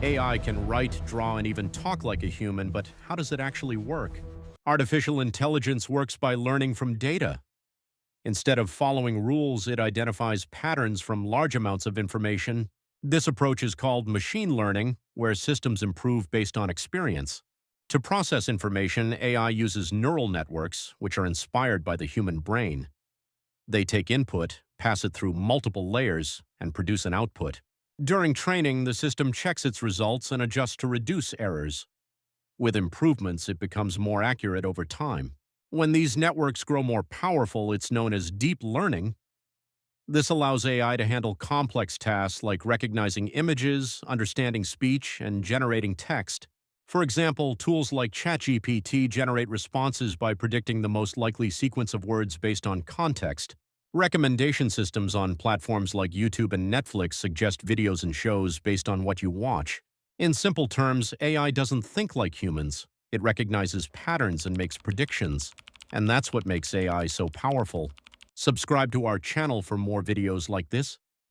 AI can write, draw, and even talk like a human, but how does it actually work? Artificial intelligence works by learning from data. Instead of following rules, it identifies patterns from large amounts of information. This approach is called machine learning, where systems improve based on experience. To process information, AI uses neural networks, which are inspired by the human brain. They take input, pass it through multiple layers, and produce an output. During training, the system checks its results and adjusts to reduce errors. With improvements, it becomes more accurate over time. When these networks grow more powerful, it's known as deep learning. This allows AI to handle complex tasks like recognizing images, understanding speech, and generating text. For example, tools like ChatGPT generate responses by predicting the most likely sequence of words based on context. Recommendation systems on platforms like YouTube and Netflix suggest videos and shows based on what you watch. In simple terms, AI doesn't think like humans. It recognizes patterns and makes predictions. And that's what makes AI so powerful. Subscribe to our channel for more videos like this.